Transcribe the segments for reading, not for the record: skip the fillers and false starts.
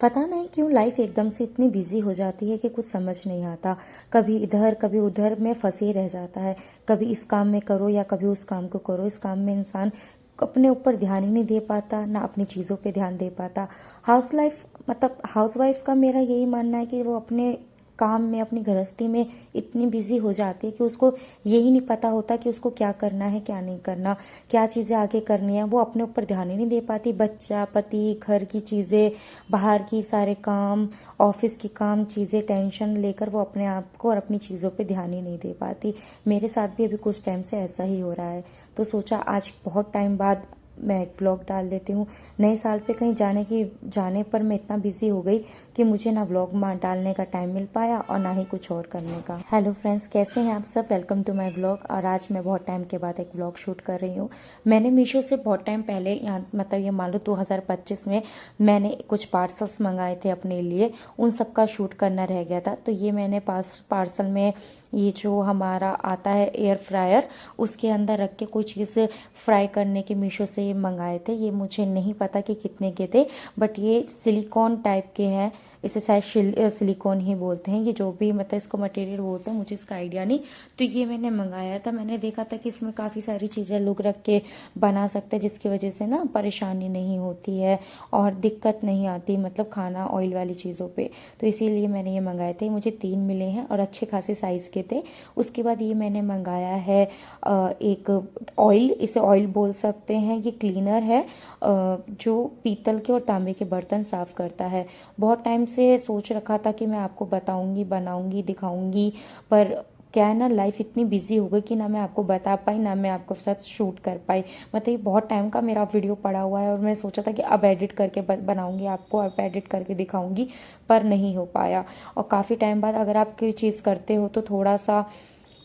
पता नहीं क्यों लाइफ एकदम से इतनी बिजी हो जाती है कि कुछ समझ नहीं आता। कभी इधर कभी उधर में फंसे रह जाता है। कभी इस काम में करो या कभी उस काम को करो। इस काम में इंसान अपने ऊपर ध्यान ही नहीं दे पाता, ना अपनी चीज़ों पे ध्यान दे पाता। हाउस वाइफ का मेरा यही मानना है कि वो अपने काम में, अपनी गृहस्थी में इतनी बिजी हो जाती है कि उसको यही नहीं पता होता कि उसको क्या करना है, क्या नहीं करना, क्या चीज़ें आगे करनी है। वो अपने ऊपर ध्यान ही नहीं दे पाती। बच्चा, पति, घर की चीज़ें, बाहर की सारे काम, ऑफिस की काम चीज़ें, टेंशन लेकर वो अपने आप को और अपनी चीज़ों पे ध्यान ही नहीं दे पाती। मेरे साथ भी अभी कुछ टाइम से ऐसा ही हो रहा है। तो सोचा आज बहुत टाइम बाद मैं एक व्लॉग डाल देती हूँ। नए साल पे कहीं जाने पर मैं इतना बिजी हो गई कि मुझे ना व्लॉग डालने का टाइम मिल पाया और ना ही कुछ और करने का। हेलो फ्रेंड्स, कैसे हैं आप सब? Welcome to my vlog. और आज मैं बहुत टाइम के बाद एक व्लॉग शूट कर रही हूँ। मैंने मीशो से बहुत टाइम पहले, यहाँ मतलब ये मान लो 2025 में मैंने कुछ पार्सल्स मंगाए थे अपने लिए। उन सब का शूट करना रह गया था। तो ये मैंने पार्सल में ये जो हमारा आता है एयर फ्रायर, उसके अंदर रख के कोई चीज़ फ्राई करने के मीशो से ये मंगाए थे। ये मुझे नहीं पता कि कितने के थे, बट ये सिलिकॉन टाइप के हैं। इसे शायद सिलिकॉन ही बोलते हैं। ये जो भी मतलब इसको मटेरियल बोलते हैं, मुझे इसका आइडिया नहीं। तो ये मैंने मंगाया था। मैंने देखा था कि इसमें काफ़ी सारी चीज़ें लोग रख के बना सकते हैं, जिसकी वजह से ना परेशानी नहीं होती है और दिक्कत नहीं आती, मतलब खाना ऑयल वाली चीज़ों पे। तो इसीलिए मैंने ये मंगाए थे। मुझे 3 मिले हैं और अच्छे खासे साइज़ के थे। उसके बाद ये मैंने मंगाया है एक ऑयल, इसे ऑयल बोल सकते हैं। ये क्लीनर है जो पीतल के और तांबे के बर्तन साफ करता है। बहुत टाइम से सोच रखा था कि मैं आपको बताऊंगी, बनाऊंगी, दिखाऊंगी, पर क्या है ना, लाइफ इतनी बिजी हो गई कि ना मैं आपको बता पाई, ना मैं आपको साथ शूट कर पाई। मतलब ये बहुत टाइम का मेरा वीडियो पड़ा हुआ है और मैं सोचा था कि अब एडिट करके बनाऊंगी आपको, अब एडिट करके दिखाऊंगी, पर नहीं हो पाया। और काफ़ी टाइम बाद अगर आप कोई चीज़ करते हो तो थोड़ा सा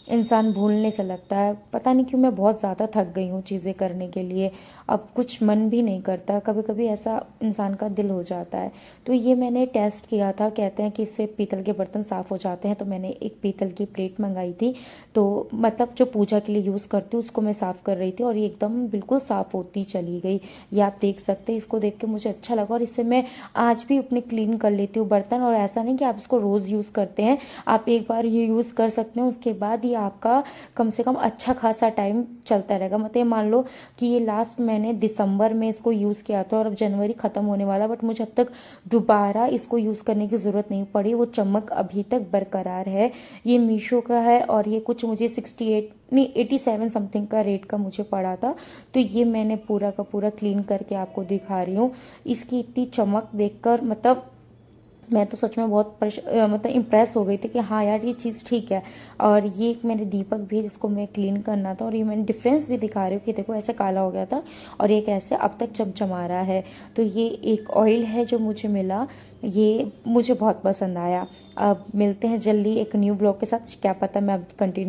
इंसान भूलने से लगता है। पता नहीं क्यों मैं बहुत ज़्यादा थक गई हूँ चीज़ें करने के लिए। अब कुछ मन भी नहीं करता। कभी कभी ऐसा इंसान का दिल हो जाता है। तो ये मैंने टेस्ट किया था, कहते हैं कि इससे पीतल के बर्तन साफ़ हो जाते हैं। तो मैंने एक पीतल की प्लेट मंगाई थी। तो मतलब जो पूजा के लिए यूज़ करती हूँ उसको मैं साफ़ कर रही थी और ये एकदम बिल्कुल साफ़ होती चली गई। ये आप देख सकते हैं। इसको देख के मुझे अच्छा लगा और इससे मैं आज भी अपने क्लीन कर लेती हूँ बर्तन। और ऐसा नहीं कि आप इसको रोज़ यूज़ करते हैं, आप एक बार ये यूज़ कर सकते हैं, उसके बाद ये आपका कम से कम अच्छा खासा टाइम चलता रहेगा। मतलब मान लो कि ये लास्ट मैंने दिसंबर में इसको यूज़ किया था और अब जनवरी ख़त्म होने वाला, बट मुझे अब तक दोबारा इसको यूज़ करने की ज़रूरत नहीं पड़ी। वो चमक अभी तक बरकरार है। ये मीशो का है और ये कुछ मुझे 68 नहीं 87 समथिंग का रेट का मुझे पड़ा था। तो ये मैंने पूरा का पूरा क्लीन करके आपको दिखा रही हूँ। इसकी इतनी चमक देखकर मतलब मैं तो सच में बहुत मतलब इम्प्रेस हो गई थी कि हाँ यार ये चीज़ ठीक है। और ये एक मेरे दीपक भी है जिसको मैं क्लीन करना था, और ये मैंने डिफरेंस भी दिखा रही हूँ कि देखो ऐसे काला हो गया था और एक ऐसे अब तक चमचमा रहा है। तो ये एक ऑयल है जो मुझे मिला, ये मुझे बहुत पसंद आया। अब मिलते हैं जल्दी एक न्यू ब्लॉग के साथ। क्या पता मैं अब कंटिन्यू